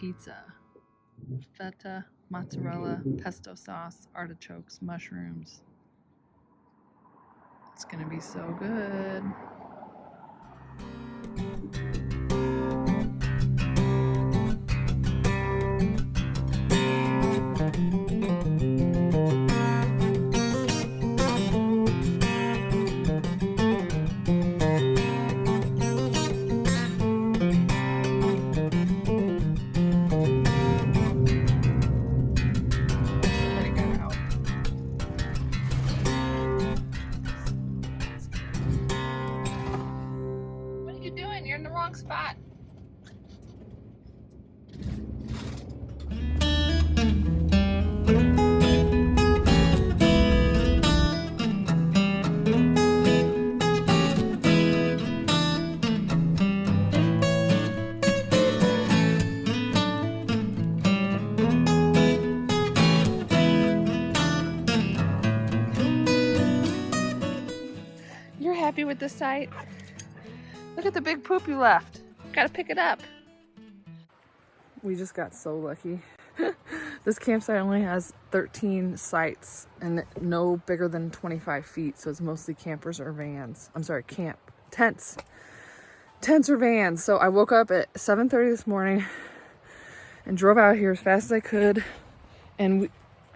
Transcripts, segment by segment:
pizza. Feta, mozzarella, pesto sauce, artichokes, mushrooms. It's gonna be so good. You're in the wrong spot. You're happy with this site? Look at the big poop you left. Gotta pick it up. We just got so lucky. This campsite only has 13 sites and no bigger than 25 feet. So it's mostly campers or vans. I'm sorry, tents. Tents or vans. So I woke up at 7:30 this morning and drove out here as fast as I could. And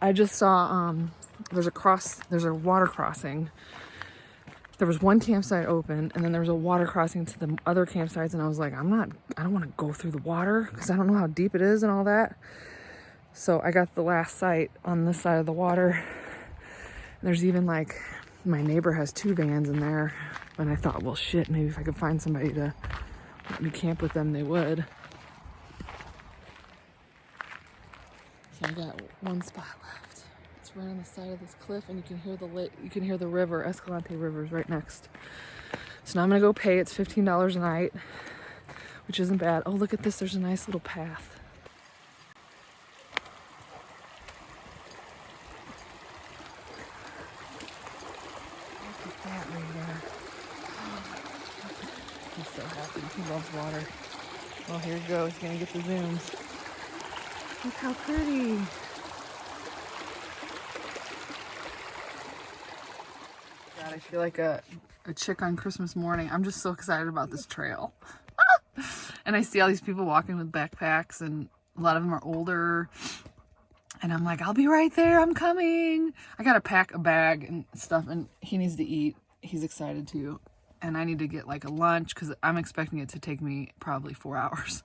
I just saw, there's a water crossing. There was one campsite open, and then there was a water crossing to the other campsites, and I was like, I don't want to go through the water because I don't know how deep it is and all that. So I got the last site on this side of the water. And there's even like, my neighbor has 2 vans in there, and I thought, well, shit, maybe if I could find somebody to let me camp with them, they would. So I got one spot left. It's right on the side of this cliff, and you can hear the lake. You can hear the river. Escalante River is right next. So now I'm gonna go pay. It's $15 a night, which isn't bad. Oh, look at this. There's a nice little path. Look at that right there. He's so happy. He loves water. Oh, here he goes. He's gonna get the zooms. Look how pretty. God, I feel like a chick on Christmas morning. I'm just so excited about this trail. And I see all these people walking with backpacks, and a lot of them are older. And I'm like, I'll be right there. I'm coming. I got to pack a bag and stuff, and he needs to eat. He's excited too. And I need to get like a lunch because I'm expecting it to take me probably 4 hours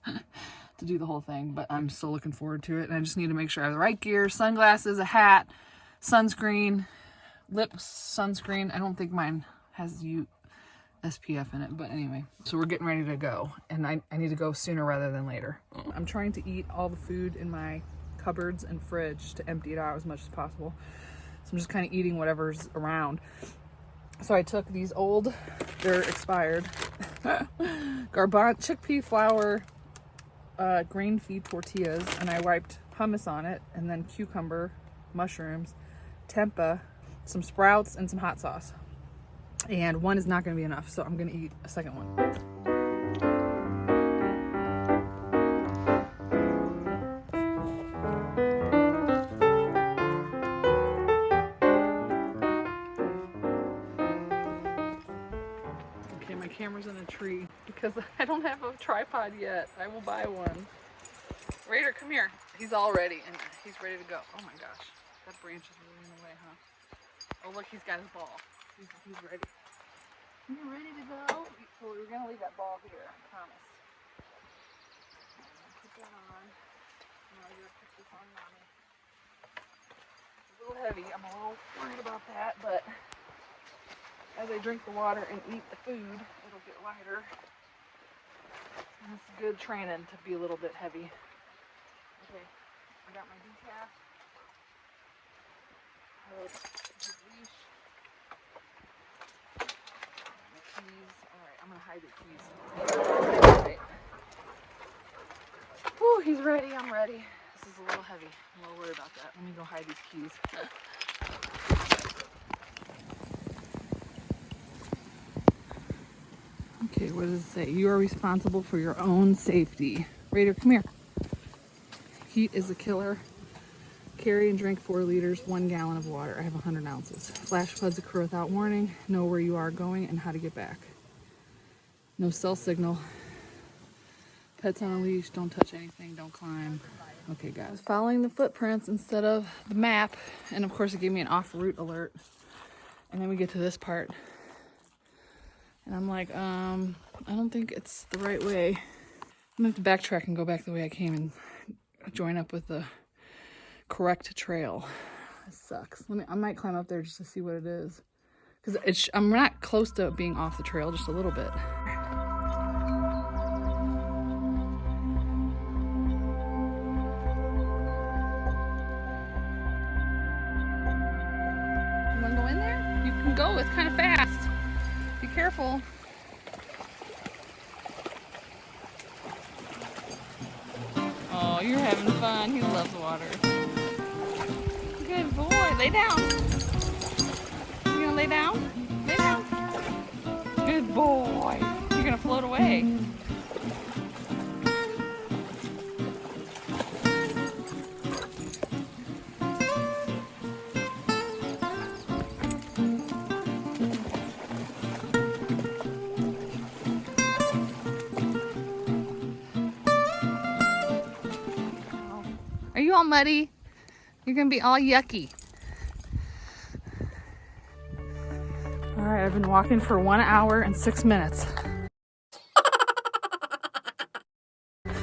to do the whole thing. But I'm so looking forward to it. And I just need to make sure I have the right gear, sunglasses, a hat, sunscreen, lip sunscreen. I don't think mine has SPF in it, but anyway. So we're getting ready to go, and I need to go sooner rather than later. I'm trying to eat all the food in my cupboards and fridge to empty it out as much as possible. So I'm just kind of eating whatever's around. So I took these old, they're expired, chickpea flour, grain feed tortillas, and I wiped hummus on it, and then cucumber, mushrooms, tempeh, some sprouts, and some hot sauce. And one is not going to be enough, so I'm going to eat a second one. Okay, my camera's in a tree because I don't have a tripod yet. I will buy one. Raider, come here. He's all ready, and he's ready to go. Oh my gosh, that branch is really in the way, huh? Oh look, he's got his ball. He's ready. You're ready to go? So we're going to leave that ball here, I promise. Put that on. Now I'm going to put this on Mommy. It's a little heavy. I'm a little worried about that, but as I drink the water and eat the food, it'll get lighter. And it's good training to be a little bit heavy. Okay, I got my decaf. His leash. Keys. Alright, I'm gonna hide the keys. Right. Whew, he's ready, I'm ready. This is a little heavy. I'm a little worried about that. Let me go hide these keys. Okay, what does it say? You are responsible for your own safety. Raider, come here. Heat is a killer. Carry and drink 4 liters, 1 gallon of water. I have 100 ounces. Flash floods occur without warning. Know where you are going and how to get back. No cell signal. Pets on a leash. Don't touch anything. Don't climb. Okay, guys. I was following the footprints instead of the map. And of course it gave me an off-route alert. And then we get to this part. And I'm like, I don't think it's the right way. I'm gonna have to backtrack and go back the way I came and join up with the correct trail. This sucks. I might climb up there just to see what it is. Because I'm not close to being off the trail, just a little bit. You wanna go in there? You can go, it's kind of fast. Be careful. Oh, you're having fun. He loves water. Good boy. Lay down. You gonna lay down? Lay down. Good boy. You're gonna float away. Are you all muddy? You're gonna be all yucky. All right, I've been walking for 1 hour and 6 minutes. And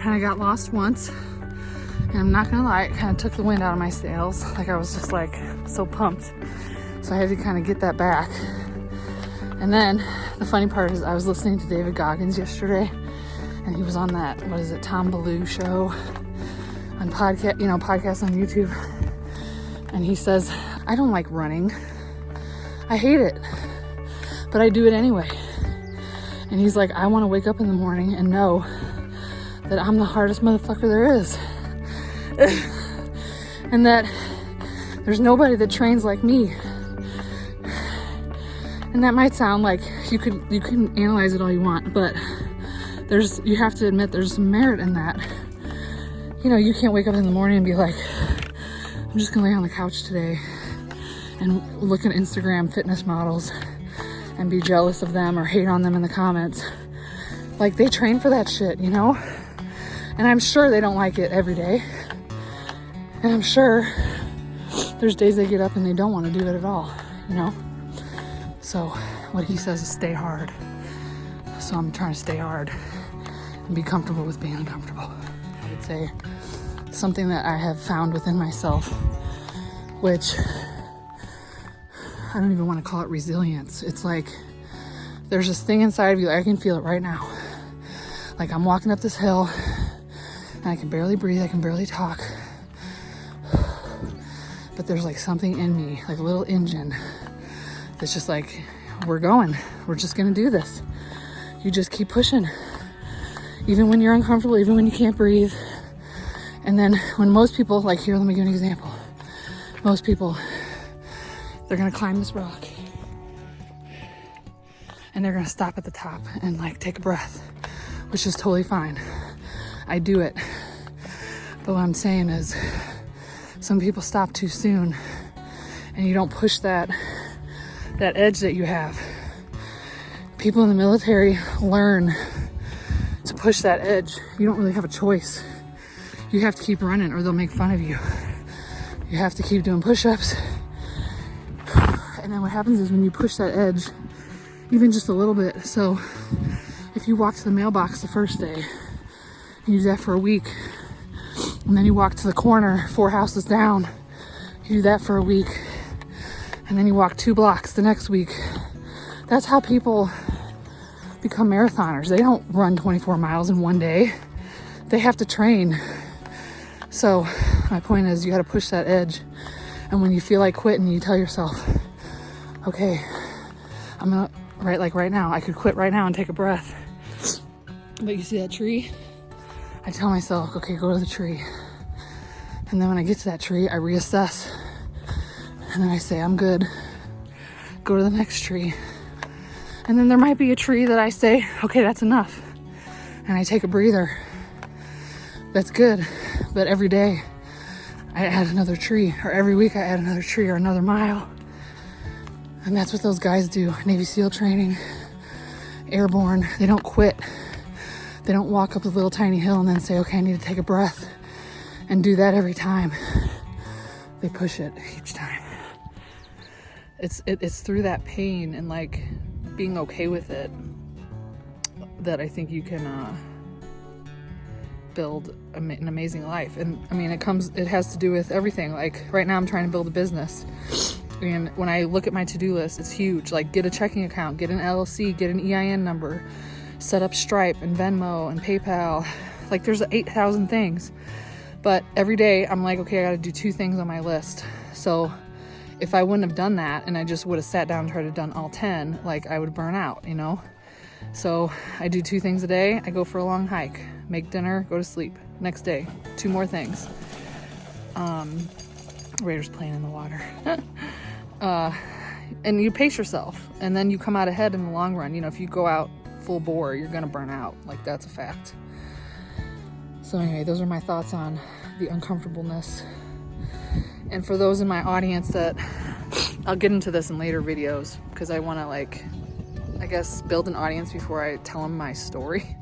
I got lost once. And I'm not gonna lie, it kind of took the wind out of my sails. Like I was just like so pumped. So I had to kind of get that back. And then the funny part is I was listening to David Goggins yesterday. And he was on that, what is it, Tom Ballou show. On podcasts on YouTube, and he says, I don't like running. I hate it, but I do it anyway. And he's like, I want to wake up in the morning and know that I'm the hardest motherfucker there is. And that there's nobody that trains like me. And that might sound like you can analyze it all you want, but you have to admit there's some merit in that. You know, you can't wake up in the morning and be like, I'm just gonna lay on the couch today and look at Instagram fitness models and be jealous of them or hate on them in the comments. Like, they train for that shit, you know? And I'm sure they don't like it every day. And I'm sure there's days they get up and they don't want to do it at all, you know? So what he says is stay hard. So I'm trying to stay hard and be comfortable with being uncomfortable. I would say something that I have found within myself, which I don't even want to call it resilience. It's like there's this thing inside of you, I can feel it right now. Like I'm walking up this hill and I can barely breathe, I can barely talk. But there's like something in me, like a little engine that's just like, we're going, we're just gonna do this. You just keep pushing. Even when you're uncomfortable, even when you can't breathe. And then when most people, like here, let me give you an example. Most people, they're gonna climb this rock and they're gonna stop at the top and like take a breath, which is totally fine. I do it. But what I'm saying is some people stop too soon and you don't push that edge that you have. People in the military learn to push that edge. You don't really have a choice. You have to keep running or they'll make fun of you. You have to keep doing push-ups. And then what happens is when you push that edge, even just a little bit. So if you walk to the mailbox the first day, you do that for a week. And then you walk to the corner 4 houses down, you do that for a week. And then you walk 2 blocks the next week. That's how people become marathoners. They don't run 24 miles in one day. They have to train. So my point is you got to push that edge. And when you feel like quitting, you tell yourself, okay, I'm gonna, right now, I could quit right now and take a breath. But you see that tree? I tell myself, okay, go to the tree. And then when I get to that tree, I reassess. And then I say, I'm good. Go to the next tree. And then there might be a tree that I say, okay, that's enough. And I take a breather. That's good. But every day I add another tree, or every week I add another tree or another mile. And that's what those guys do. Navy SEAL training, airborne. They don't quit. They don't walk up a little tiny hill and then say, okay, I need to take a breath, and do that every time. They push it each time. It's through that pain and like being okay with it that I think you can build an amazing life. And I mean, it has to do with everything. Like right now I'm trying to build a business, and when I look at my to-do list, it's huge. Like get a checking account, get an LLC, get an EIN number, set up Stripe and Venmo and PayPal. Like there's 8,000 things. But every day I'm like, okay, I gotta do 2 things on my list. So if I wouldn't have done that and I just would have sat down and tried to done all 10, like I would burn out, you know? So I do 2 things a day. I go for a long hike, make dinner, go to sleep. Next day, 2 more things. Raiders playing in the water. And you pace yourself, and then you come out ahead in the long run. You know, if you go out full bore, you're gonna burn out. Like that's a fact. So anyway, those are my thoughts on the uncomfortableness. And for those in my audience that, I'll get into this in later videos because I want to like, I guess, build an audience before I tell them my story.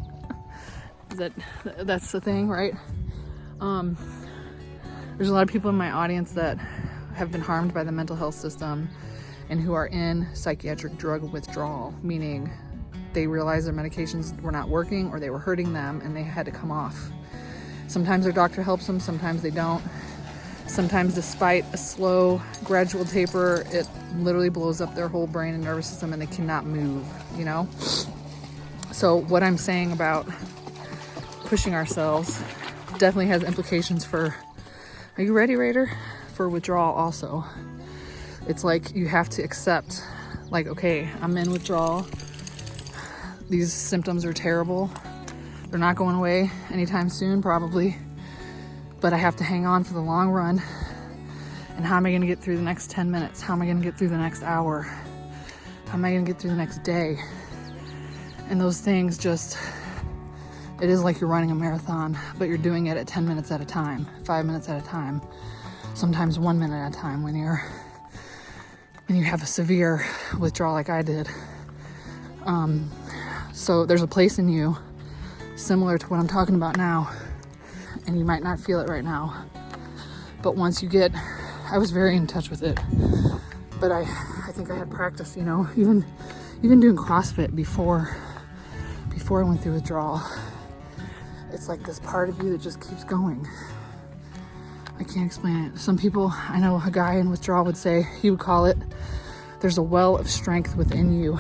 That's the thing, right? There's a lot of people in my audience that have been harmed by the mental health system and who are in psychiatric drug withdrawal, meaning they realized their medications were not working or they were hurting them and they had to come off. Sometimes their doctor helps them, sometimes they don't. Sometimes despite a slow, gradual taper, it literally blows up their whole brain and nervous system and they cannot move, you know? So what I'm saying about pushing ourselves definitely has implications for, are you ready, Raider? For withdrawal also. It's like you have to accept, like, okay, I'm in withdrawal. These symptoms are terrible. They're not going away anytime soon, probably. But I have to hang on for the long run. And how am I going to get through the next 10 minutes? How am I going to get through the next hour? How am I going to get through the next day? And those things just, it is like you're running a marathon, but you're doing it at 10 minutes at a time, 5 minutes at a time, sometimes 1 minute at a time when you have a severe withdrawal like I did. So there's a place in you similar to what I'm talking about now, and you might not feel it right now, but once you get, I was very in touch with it, but I think I had practice, you know, even doing CrossFit before I went through withdrawal. It's like this part of you that just keeps going. I can't explain it. Some people, I know a guy in withdrawal would say, he would call it, there's a well of strength within you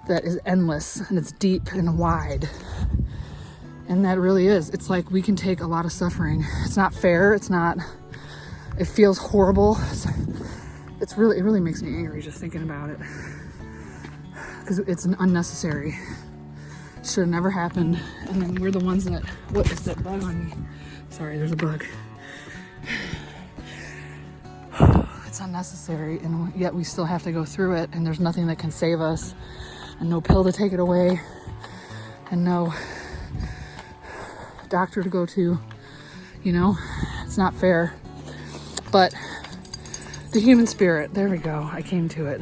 that is endless and it's deep and wide. And that really is. It's like we can take a lot of suffering. It's not fair. It feels horrible. It really makes me angry just thinking about it. Because it's an unnecessary. Should have never happened. And then we're the ones that, what is that bug on me? Sorry, there's a bug. It's unnecessary, and yet we still have to go through it, and there's nothing that can save us, and no pill to take it away, and no doctor to go to, you know? It's not fair. But the human spirit, there we go, I came to it.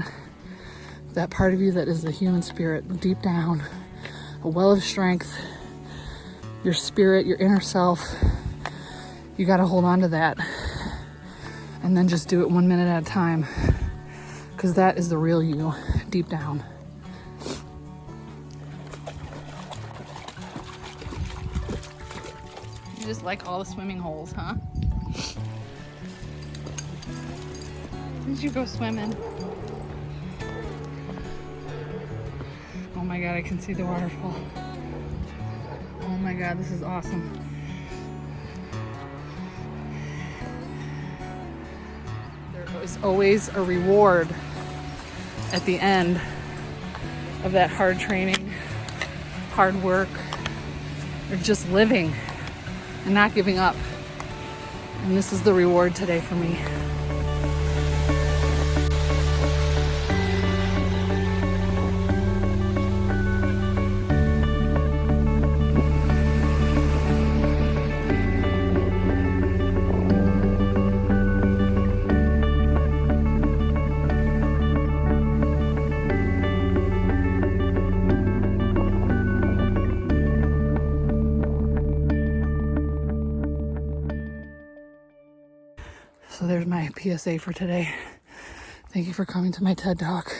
That part of you that is the human spirit, deep down, a well of strength, your spirit, your inner self, you gotta hold on to that. And then just do it 1 minute at a time. Because that is the real you, deep down. You just like all the swimming holes, huh? Did you go swimming? Oh my God, I can see the waterfall. Oh my God, this is awesome. There is always a reward at the end of that hard training, hard work, or just living and not giving up. And this is the reward today for me. there's my PSA for today. Thank you for coming to my TED Talk.